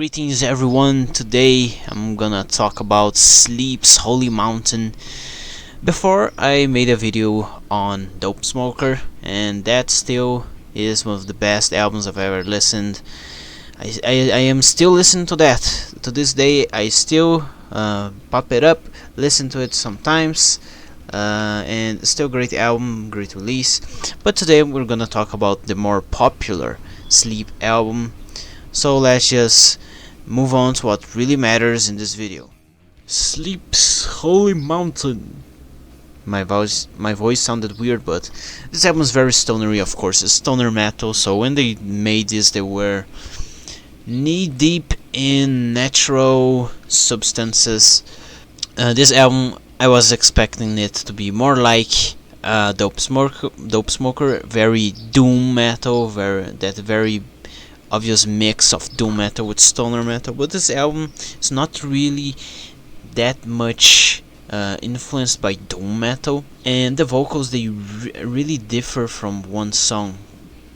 Greetings everyone. Today I'm gonna talk about Sleep's Holy Mountain. Before I made a video on Dope Smoker, and that still is one of the best albums I've ever listened. I am still listening to that. To this day I still pop it up, listen to it sometimes, and still great album, great release. But today we're gonna talk about the more popular Sleep album. So let's just move on to what really matters in this video. Sleep's Holy Mountain. My voice sounded weird, but this album is very stonery, of course. It's stoner metal, so when they made this, they were knee deep in natural substances. This album, I was expecting it to be more like Dope Smoker, very doom metal, very obvious mix of doom metal with stoner metal, but this album is not really that much influenced by doom metal, and the vocals they really differ from one song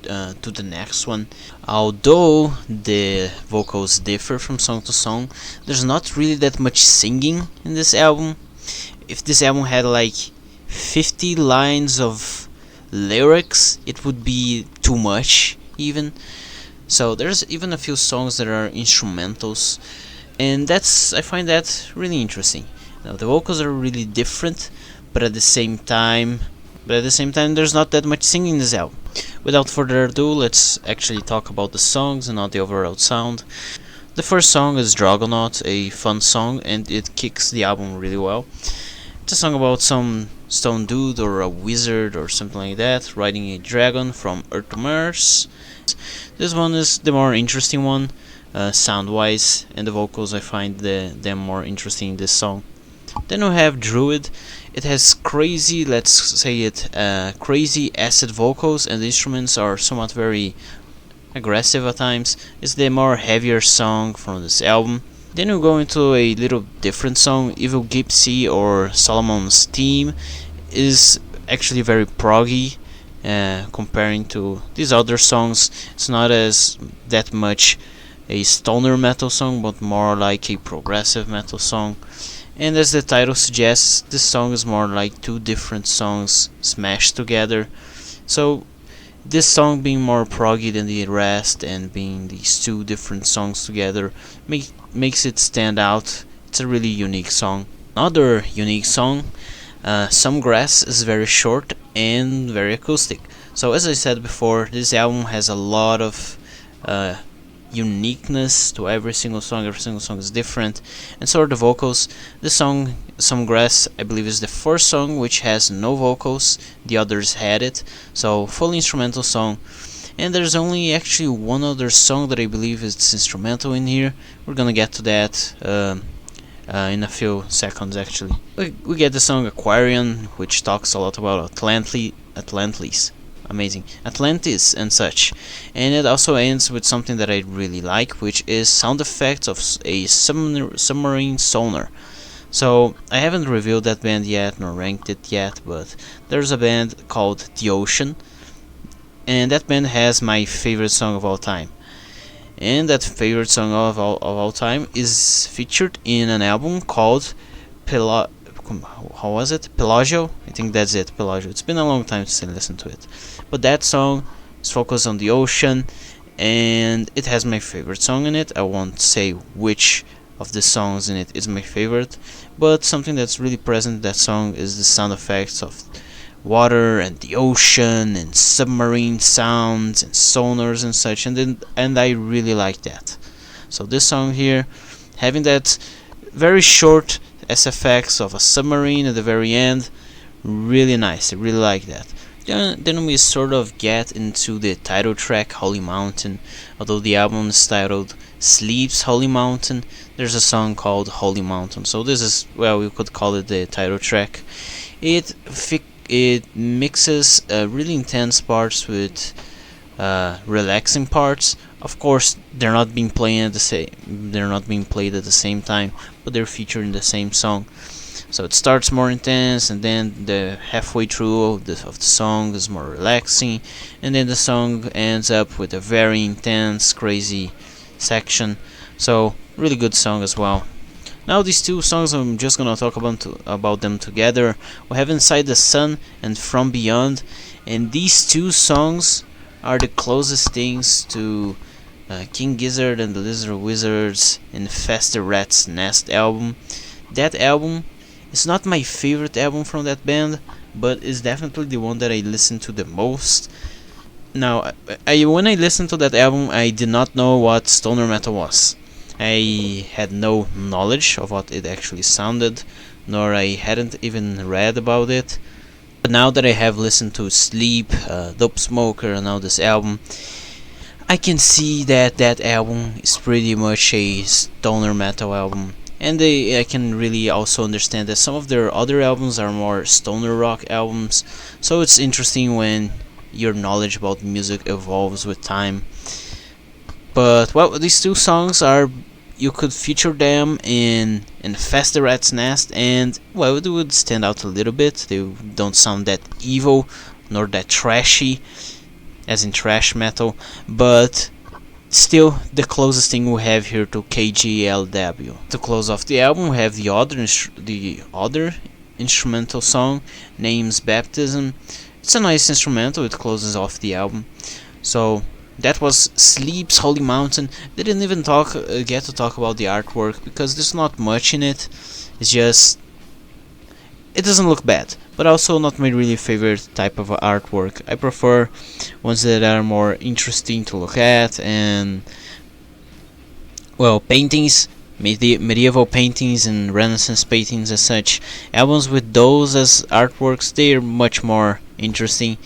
to the next one. Although the vocals differ from song to song, there's not really that much singing in this album. If this album had like 50 lines of lyrics, it would be too much even. So there's even a few songs that are instrumentals, and I find that really interesting. Now the vocals are really different, but at the same time there's not that much singing in this album. Without further ado, let's actually talk about the songs and not the overall sound. The first song is Drogonaut, a fun song, and it kicks the album really well. It's a song about some stone dude or a wizard or something like that riding a dragon from Earth to Mars. This one is the more interesting one, sound-wise, and the vocals I find them more interesting in this song. Then we have Druid. It has crazy, let's say it, crazy acid vocals, and the instruments are somewhat very aggressive at times. It's the more heavier song from this album. Then we go into a little different song. Evil Gypsy, or Solomon's Theme, is actually very proggy. Comparing to these other songs, it's not as that much a stoner metal song, but more like a progressive metal song. And as the title suggests, this song is more like two different songs smashed together. So this song being more proggy than the rest, and being these two different songs together, makes it stand out. It's a really unique song. Another unique song, Some Grass, is very short and very acoustic. So as I said before, this album has a lot of uniqueness to every single song. Every single song is different, and so are the vocals. This song, Some Grass, I believe is the first song which has no vocals. The others had it, so fully instrumental song. And there's only actually one other song that I believe is instrumental in here. We're gonna get to that in a few seconds. Actually, we get the song Aquarian, which talks a lot about Atlantis, and such. And it also ends with something that I really like, which is sound effects of a submarine sonar. So I haven't reviewed that band yet nor ranked it yet, but there's a band called The Ocean, and that band has my favorite song of all time. And that favorite song of all time is featured in an album called Pelagio? I think that's it, Pelagio. It's been a long time since I listened to it. But that song is focused on the ocean, and it has my favorite song in it. I won't say which of the songs in it is my favorite, but something that's really present in that song is the sound effects of water and the ocean and submarine sounds and sonars and such, and I really like that. So this song here, having that very short SFX of a submarine at the very end, really nice. I really like that. Then we sort of get into the title track, Holy Mountain. Although the album is titled Sleep's Holy Mountain, there's a song called Holy Mountain, so this is, well, we could call it the title track. It mixes really intense parts with relaxing parts. Of course, they're not being played at the same time, but they're featured in the same song. So it starts more intense, and then the halfway through of the song is more relaxing, and then the song ends up with a very intense, crazy section. So really good song as well. Now these two songs, I'm just gonna talk about them together. We have Inside the Sun and From Beyond, and these two songs are the closest things to King Gizzard and the Lizard Wizards Infest the Rat's Nest album. That album is not my favorite album from that band, but it's definitely the one that I listen to the most. Now, when I listened to that album, I did not know what stoner metal was. I had no knowledge of what it actually sounded, nor I hadn't even read about it. But now that I have listened to Sleep, Dope Smoker, and now this album, I can see that that album is pretty much a stoner metal album. And I can really also understand that some of their other albums are more stoner rock albums. So it's interesting when your knowledge about music evolves with time. But well, these two songs are, you could feature them in Infest the Rat's Nest, and well, it would stand out a little bit. They don't sound that evil nor that trashy, as in thrash metal, but still the closest thing we have here to KGLW. To close off the album, we have the other instrumental song, Name's Baptism. It's a nice instrumental, it closes off the album. So that was Sleep's Holy Mountain. Didn't even get to talk about the artwork because there's not much in it. It's just, it doesn't look bad, but also not my really favorite type of artwork. I prefer ones that are more interesting to look at, and well, paintings, medieval paintings and Renaissance paintings and such. Albums with those as artworks, they're much more interesting,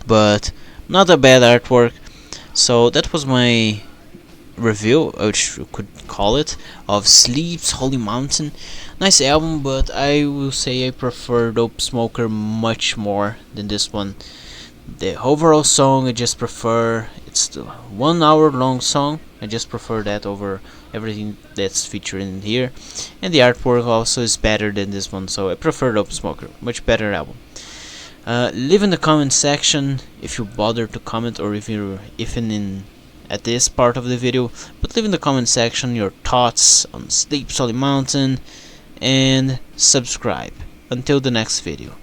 but not a bad artwork. So that was my review, which you could call it, of Sleep's Holy Mountain. Nice album, but I will say I prefer Dope Smoker much more than this one. The overall song I just prefer, it's the 1 hour long song, I just prefer that over everything that's featured in here. And the artwork also is better than this one, so I prefer Dope Smoker, much better album. Leave in the comment section if you bother to comment, or if you're even in at this part of the video, but leave in the comment section your thoughts on Sleep's Holy Mountain, and subscribe. Until the next video.